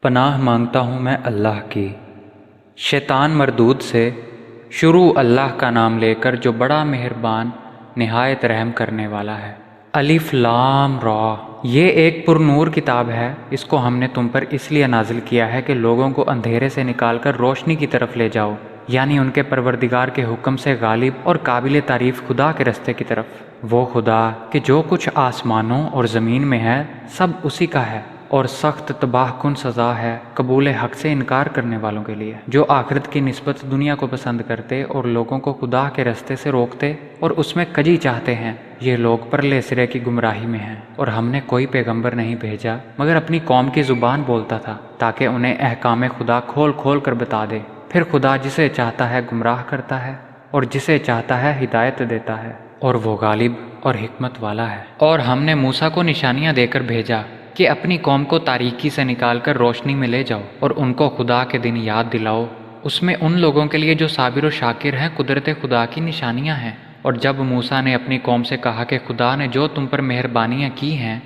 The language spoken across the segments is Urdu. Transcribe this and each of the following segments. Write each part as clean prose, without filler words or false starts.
پناہ مانگتا ہوں میں اللہ کی شیطان مردود سے۔ شروع اللہ کا نام لے کر جو بڑا مہربان نہایت رحم کرنے والا ہے۔ الف لام را، یہ ایک پر نور کتاب ہے، اس کو ہم نے تم پر اس لیے نازل کیا ہے کہ لوگوں کو اندھیرے سے نکال کر روشنی کی طرف لے جاؤ، یعنی ان کے پروردگار کے حکم سے غالب اور قابل تعریف خدا کے رستے کی طرف۔ وہ خدا کہ جو کچھ آسمانوں اور زمین میں ہے سب اسی کا ہے، اور سخت تباہ کن سزا ہے قبول حق سے انکار کرنے والوں کے لیے، جو آخرت کی نسبت دنیا کو پسند کرتے اور لوگوں کو خدا کے رستے سے روکتے اور اس میں کجی چاہتے ہیں۔ یہ لوگ پرلے سرے کی گمراہی میں ہیں، اور ہم نے کوئی پیغمبر نہیں بھیجا مگر اپنی قوم کی زبان بولتا تھا تاکہ انہیں احکام خدا کھول کھول کر بتا دے۔ پھر خدا جسے چاہتا ہے گمراہ کرتا ہے اور جسے چاہتا ہے ہدایت دیتا ہے، اور وہ غالب اور حکمت والا ہے۔ اور ہم نے موسیٰ کو نشانیاں دے کر بھیجا کہ اپنی قوم کو تاریکی سے نکال کر روشنی میں لے جاؤ اور ان کو خدا کے دن یاد دلاؤ۔ اس میں ان لوگوں کے لیے جو صابر و شاکر ہیں قدرت خدا کی نشانیاں ہیں۔ اور جب موسیٰ نے اپنی قوم سے کہا کہ خدا نے جو تم پر مہربانیاں کی ہیں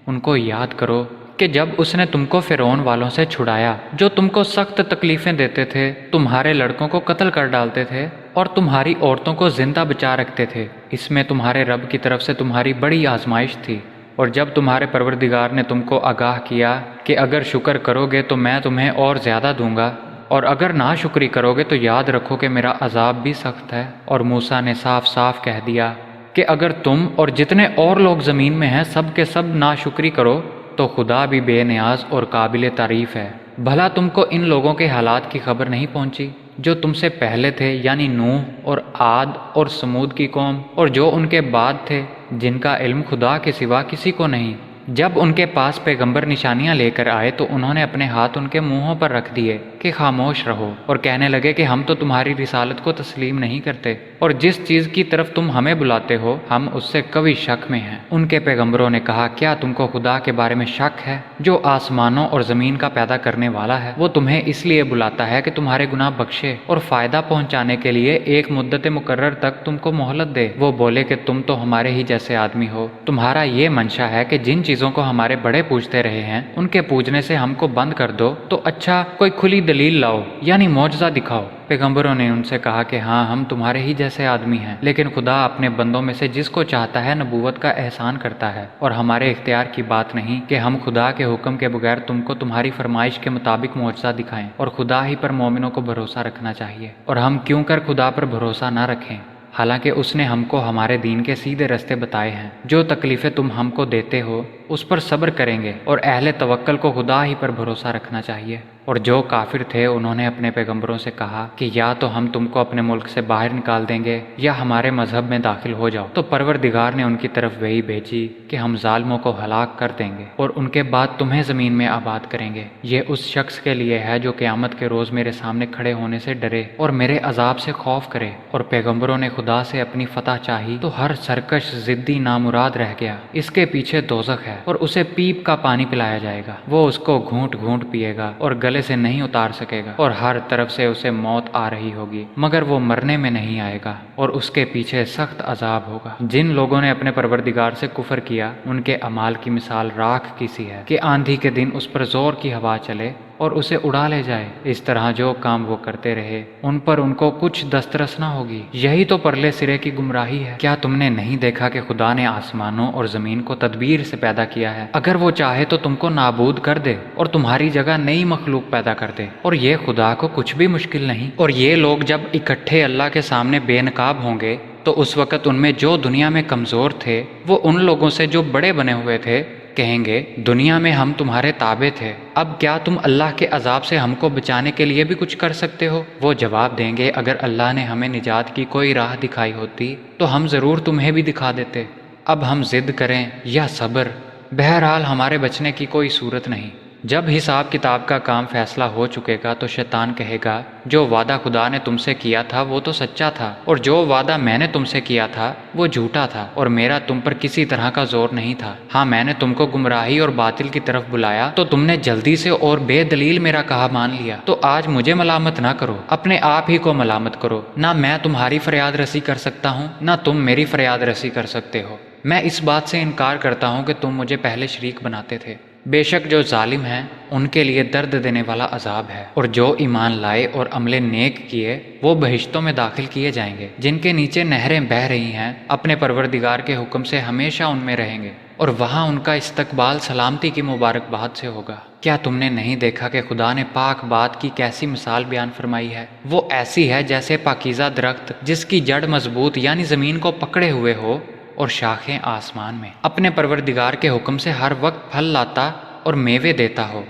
ان کو یاد کرو، کہ جب اس نے تم کو فرعون والوں سے چھڑایا جو تم کو سخت تکلیفیں دیتے تھے، تمہارے لڑکوں کو قتل کر ڈالتے تھے اور تمہاری عورتوں کو زندہ بچا رکھتے تھے۔ اس میں تمہارے رب کی طرف سے تمہاری بڑی آزمائش تھی۔ اور جب تمہارے پروردگار نے تم کو آگاہ کیا کہ اگر شکر کرو گے تو میں تمہیں اور زیادہ دوں گا، اور اگر ناشکری کرو گے تو یاد رکھو کہ میرا عذاب بھی سخت ہے۔ اور موسیٰ نے صاف صاف کہہ دیا کہ اگر تم اور جتنے اور لوگ زمین میں ہیں سب کے سب ناشکری کرو تو خدا بھی بے نیاز اور قابل تعریف ہے۔ بھلا تم کو ان لوگوں کے حالات کی خبر نہیں پہنچی جو تم سے پہلے تھے، یعنی نوح اور عاد اور سمود کی قوم، اور جو ان کے بعد تھے جن کا علم خدا کے سوا کسی کو نہیں؟ جب ان کے پاس پیغمبر نشانیاں لے کر آئے تو انہوں نے اپنے ہاتھ ان کے منہوں پر رکھ دیے کہ خاموش رہو، اور کہنے لگے کہ ہم تو تمہاری رسالت کو تسلیم نہیں کرتے، اور جس چیز کی طرف تم ہمیں بلاتے ہو ہم اس سے قوی شک میں ہیں۔ ان کے پیغمبروں نے کہا، کیا تم کو خدا کے بارے میں شک ہے جو آسمانوں اور زمین کا پیدا کرنے والا ہے؟ وہ تمہیں اس لیے بلاتا ہے کہ تمہارے گناہ بخشے اور فائدہ پہنچانے کے لیے ایک مدت مقرر تک تم کو مہلت دے۔ وہ بولے کہ تم تو ہمارے ہی جیسے آدمی ہو، تمہارا یہ منشا ہے کہ جن چیزوں کو ہمارے بڑے پوجتے رہے ہیں ان کے پوجنے سے ہم کو بند کر دو، تو اچھا کوئی کھلی دلیل لاؤ، یعنی معجزہ دکھاؤ۔ پیغمبروں نے ان سے کہا کہ ہاں ہم تمہارے ہی جیسے آدمی ہیں، لیکن خدا اپنے بندوں میں سے جس کو چاہتا ہے نبوت کا احسان کرتا ہے، اور ہمارے اختیار کی بات نہیں کہ ہم خدا کے حکم کے بغیر تم کو تمہاری فرمائش کے مطابق معجزہ دکھائیں، اور خدا ہی پر مومنوں کو بھروسہ رکھنا چاہیے۔ اور ہم کیوں کر خدا پر بھروسہ نہ رکھیں، حالانکہ اس نے ہم کو ہمارے دین کے سیدھے رستے بتائے ہیں۔ جو تکلیفیں تم ہم کو دیتے ہو اس پر صبر کریں گے، اور اہل توکل کو خدا ہی پر بھروسہ رکھنا چاہیے۔ اور جو کافر تھے انہوں نے اپنے پیغمبروں سے کہا کہ یا تو ہم تم کو اپنے ملک سے باہر نکال دیں گے یا ہمارے مذہب میں داخل ہو جاؤ، تو پروردگار نے ان کی طرف وحی بھیجی کہ ہم ظالموں کو ہلاک کر دیں گے اور ان کے بعد تمہیں زمین میں آباد کریں گے۔ یہ اس شخص کے لیے ہے جو قیامت کے روز میرے سامنے کھڑے ہونے سے ڈرے اور میرے عذاب سے خوف کرے۔ اور پیغمبروں نے خدا سے اپنی فتح چاہی تو ہر سرکش ضدی نامراد رہ گیا۔ اس کے پیچھے دوزخ ہے اور اسے پیپ کا پانی پلایا جائے گا، وہ اس کو گھونٹ گھونٹ پیے گا اور گلے سے نہیں اتار سکے گا، اور ہر طرف سے اسے موت آ رہی ہوگی مگر وہ مرنے میں نہیں آئے گا، اور اس کے پیچھے سخت عذاب ہوگا۔ جن لوگوں نے اپنے پروردگار سے کفر کیا ان کے اعمال کی مثال راکھ کی سی ہے کہ آندھی کے دن اس پر زور کی ہوا چلے اور اسے اڑا لے جائے۔ اس طرح جو کام وہ کرتے رہے ان پر ان کو کچھ دسترس نہ ہوگی۔ یہی تو پرلے سرے کی گمراہی ہے۔ کیا تم نے نہیں دیکھا کہ خدا نے آسمانوں اور زمین کو تدبیر سے پیدا کیا ہے؟ اگر وہ چاہے تو تم کو نابود کر دے اور تمہاری جگہ نئی مخلوق پیدا کر دے، اور یہ خدا کو کچھ بھی مشکل نہیں۔ اور یہ لوگ جب اکٹھے اللہ کے سامنے بے نقاب ہوں گے تو اس وقت ان میں جو دنیا میں کمزور تھے وہ ان لوگوں سے جو بڑے بنے ہوئے تھے کہیں گے، دنیا میں ہم تمہارے تابع تھے، اب کیا تم اللہ کے عذاب سے ہم کو بچانے کے لیے بھی کچھ کر سکتے ہو؟ وہ جواب دیں گے، اگر اللہ نے ہمیں نجات کی کوئی راہ دکھائی ہوتی تو ہم ضرور تمہیں بھی دکھا دیتے۔ اب ہم ضد کریں یا صبر، بہرحال ہمارے بچنے کی کوئی صورت نہیں۔ جب حساب کتاب کا کام فیصلہ ہو چکے گا تو شیطان کہے گا، جو وعدہ خدا نے تم سے کیا تھا وہ تو سچا تھا، اور جو وعدہ میں نے تم سے کیا تھا وہ جھوٹا تھا، اور میرا تم پر کسی طرح کا زور نہیں تھا۔ ہاں میں نے تم کو گمراہی اور باطل کی طرف بلایا تو تم نے جلدی سے اور بے دلیل میرا کہا مان لیا، تو آج مجھے ملامت نہ کرو، اپنے آپ ہی کو ملامت کرو۔ نہ میں تمہاری فریاد رسی کر سکتا ہوں نہ تم میری فریاد رسی کر سکتے ہو۔ میں اس بات سے انکار کرتا ہوں کہ تم مجھے پہلے شریک بناتے تھے۔ بے شک جو ظالم ہیں ان کے لیے درد دینے والا عذاب ہے، اور جو ایمان لائے اور عمل نیک کیے وہ بہشتوں میں داخل کیے جائیں گے، جن کے نیچے نہریں بہہ رہی ہیں، اپنے پروردگار کے حکم سے ہمیشہ ان میں رہیں گے، اور وہاں ان کا استقبال سلامتی کی مبارکباد سے ہوگا۔ کیا تم نے نہیں دیکھا کہ خدا نے پاک بات کی کیسی مثال بیان فرمائی ہے؟ وہ ایسی ہے جیسے پاکیزہ درخت جس کی جڑ مضبوط یعنی زمین کو پکڑے ہوئے ہو اور شاخیں آسمان میں، اپنے پروردگار کے حکم سے ہر وقت پھل لاتا اور میوے دیتا ہو۔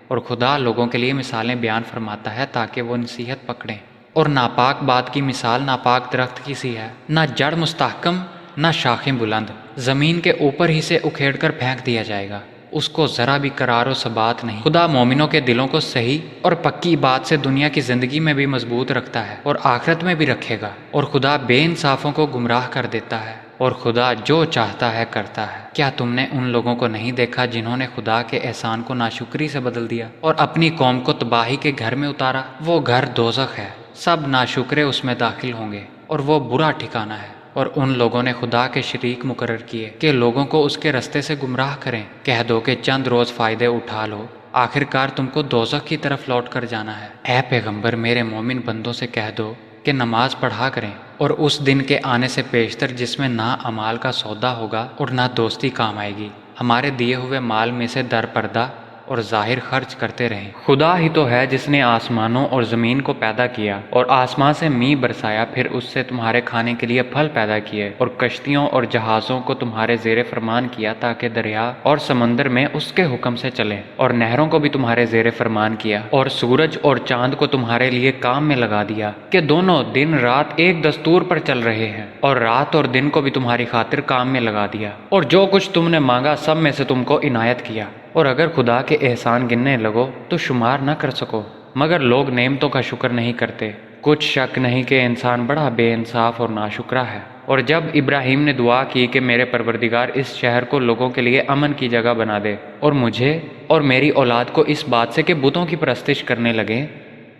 اور خدا لوگوں کے لیے مثالیں بیان فرماتا ہے تاکہ وہ نصیحت پکڑیں۔ اور ناپاک بات کی مثال ناپاک درخت کی سی ہے، نہ جڑ مستحکم نہ شاخیں بلند، زمین کے اوپر ہی سے اکھیڑ کر پھینک دیا جائے گا، اس کو ذرا بھی قرار و ثبات نہیں۔ خدا مومنوں کے دلوں کو صحیح اور پکی بات سے دنیا کی زندگی میں بھی مضبوط رکھتا ہے اور آخرت میں بھی رکھے گا، اور خدا بے انصافوں کو گمراہ کر دیتا ہے، اور خدا جو چاہتا ہے کرتا ہے۔ کیا تم نے ان لوگوں کو نہیں دیکھا جنہوں نے خدا کے احسان کو ناشکری سے بدل دیا اور اپنی قوم کو تباہی کے گھر میں اتارا؟ وہ گھر دوزخ ہے، سب ناشکرے اس میں داخل ہوں گے، اور وہ برا ٹھکانہ ہے۔ اور ان لوگوں نے خدا کے شریک مقرر کیے کہ لوگوں کو اس کے رستے سے گمراہ کریں۔ کہہ دو کہ چند روز فائدے اٹھا لو، آخرکار تم کو دوزخ کی طرف لوٹ کر جانا ہے۔ اے پیغمبر، میرے مومن بندوں سے کہہ دو کہ نماز پڑھا کریں، اور اس دن کے آنے سے پیشتر جس میں نہ امال کا سودا ہوگا اور نہ دوستی کام آئے گی، ہمارے دیے ہوئے مال میں سے در پردہ اور ظاہر خرچ کرتے رہیں۔ خدا ہی تو ہے جس نے آسمانوں اور زمین کو پیدا کیا اور آسمان سے میਂہ برسایا، پھر اس سے تمہارے کھانے کے لیے پھل پیدا کیے، اور کشتیوں اور جہازوں کو تمہارے زیر فرمان کیا تاکہ دریا اور سمندر میں اس کے حکم سے چلیں، اور نہروں کو بھی تمہارے زیر فرمان کیا، اور سورج اور چاند کو تمہارے لیے کام میں لگا دیا کہ دونوں دن رات ایک دستور پر چل رہے ہیں، اور رات اور دن کو بھی تمہاری خاطر کام میں لگا دیا، اور جو کچھ تم نے مانگا سب میں سے تم کو عنایت کیا۔ اور اگر خدا کے احسان گننے لگو تو شمار نہ کر سکو، مگر لوگ نعمتوں کا شکر نہیں کرتے۔ کچھ شک نہیں کہ انسان بڑا بے انصاف اور ناشکرا ہے۔ اور جب ابراہیم نے دعا کی کہ میرے پروردگار اس شہر کو لوگوں کے لیے امن کی جگہ بنا دے، اور مجھے اور میری اولاد کو اس بات سے کہ بتوں کی پرستش کرنے لگیں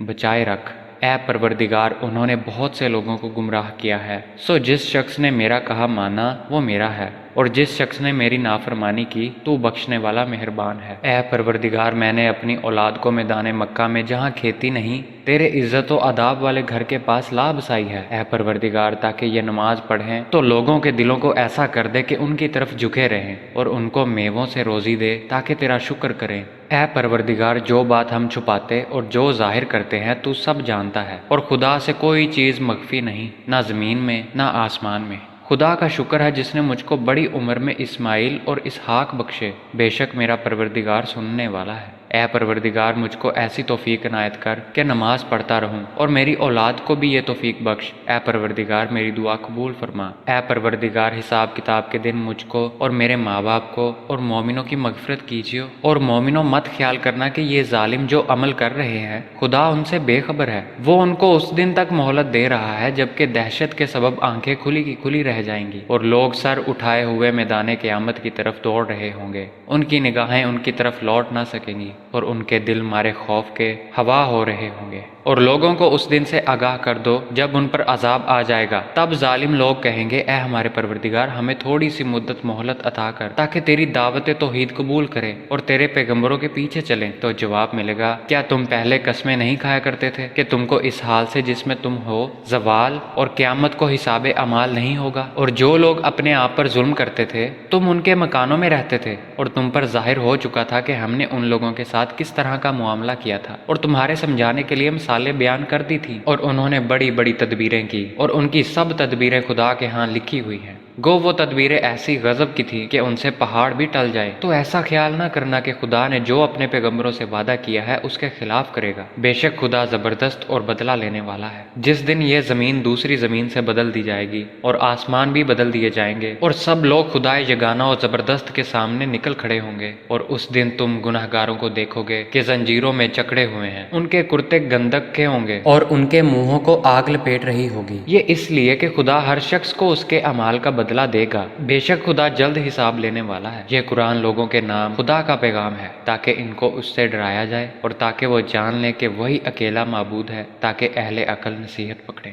بچائے رکھ، اے پروردگار انہوں نے بہت سے لوگوں کو گمراہ کیا ہے۔ سو جس شخص نے میرا کہا مانا وہ میرا ہے، اور جس شخص نے میری نافرمانی کی تو بخشنے والا مہربان ہے۔ اے پروردگار، میں نے اپنی اولاد کو میدان مکہ میں جہاں کھیتی نہیں تیرے عزت و آداب والے گھر کے پاس لا بسائی ہے۔ اے پروردگار، تاکہ یہ نماز پڑھیں تو لوگوں کے دلوں کو ایسا کر دے کہ ان کی طرف جھکے رہیں، اور ان کو میووں سے روزی دے تاکہ تیرا شکر کریں۔ اے پروردگار، جو بات ہم چھپاتے اور جو ظاہر کرتے ہیں تو سب جانتا ہے، اور خدا سے کوئی چیز مخفی نہیں، نہ زمین میں نہ آسمان میں۔ خدا کا شکر ہے جس نے مجھ کو بڑی عمر میں اسماعیل اور اسحاق بخشے، بے شک میرا پروردگار سننے والا ہے۔ اے پروردگار، مجھ کو ایسی توفیق عنایت کر کہ نماز پڑھتا رہوں، اور میری اولاد کو بھی یہ توفیق بخش۔ اے پروردگار، میری دعا قبول فرما۔ اے پروردگار، حساب کتاب کے دن مجھ کو اور میرے ماں باپ کو اور مومنوں کی مغفرت کیجیے، اور مومنوں مت خیال کرنا کہ یہ ظالم جو عمل کر رہے ہیں خدا ان سے بے خبر ہے، وہ ان کو اس دن تک مہلت دے رہا ہے جبکہ دہشت کے سبب آنکھیں کھلی کی کھلی رہ جائیں گی، اور لوگ سر اٹھائے ہوئے میدان قیامت کی طرف دوڑ رہے ہوں گے، ان کی نگاہیں ان کی طرف لوٹ نہ سکیں گی، اور ان کے دل مارے خوف کے ہوا ہو رہے ہوں گے۔ اور لوگوں کو اس دن سے آگاہ کر دو جب ان پر عذاب آ جائے گا، تب ظالم لوگ کہیں گے اے ہمارے پروردگار، ہمیں تھوڑی سی مدت مہلت عطا کر تاکہ تیری دعوت توحید قبول کریں اور تیرے پیغمبروں کے پیچھے چلیں۔ تو جواب ملے گا، کیا تم پہلے قسمیں نہیں کھایا کرتے تھے کہ تم کو اس حال سے جس میں تم ہو زوال اور قیامت کو حساب اعمال نہیں ہوگا؟ اور جو لوگ اپنے آپ پر ظلم کرتے تھے تم ان کے مکانوں میں رہتے تھے، اور تم پر ظاہر ہو چکا تھا کہ ہم نے ان لوگوں کے ساتھ کس طرح کا معاملہ کیا تھا، اور تمہارے سمجھانے کے لیے مثالیں بیان کر دی تھی، اور انہوں نے بڑی بڑی تدبیریں کی، اور ان کی سب تدبیریں خدا کے ہاں لکھی ہوئی ہیں۔ گو وہ تدبیریں ایسی غضب کی تھی کہ ان سے پہاڑ بھی ٹل جائے۔ تو ایسا خیال نہ کرنا کہ خدا نے جو اپنے پیغمبروں سے وعدہ کیا ہے اس کے خلاف کرے گا، بے شک خدا زبردست اور بدلہ لینے والا ہے۔ جس دن یہ زمین دوسری زمین سے بدل دی جائے گی اور آسمان بھی بدل دیے جائیں گے، اور سب لوگ خدائے یگانہ اور زبردست کے سامنے نکل کھڑے ہوں گے، اور اس دن تم گنہگاروں کو دیکھو گے کہ زنجیروں میں جکڑے ہوئے ہیں، ان کے کرتے گندک کے ہوں گے اور ان کے منہوں کو آگ لپیٹ رہی ہوگی۔ یہ اس لیے کہ خدا ہر شخص کو اس کے اعمال کا بدلہ دے گا، بے شک خدا جلد حساب لینے والا ہے۔ یہ قرآن لوگوں کے نام خدا کا پیغام ہے تاکہ ان کو اس سے ڈرایا جائے اور تاکہ وہ جان لیں کہ وہی اکیلا معبود ہے، تاکہ اہل عقل نصیحت پکڑیں۔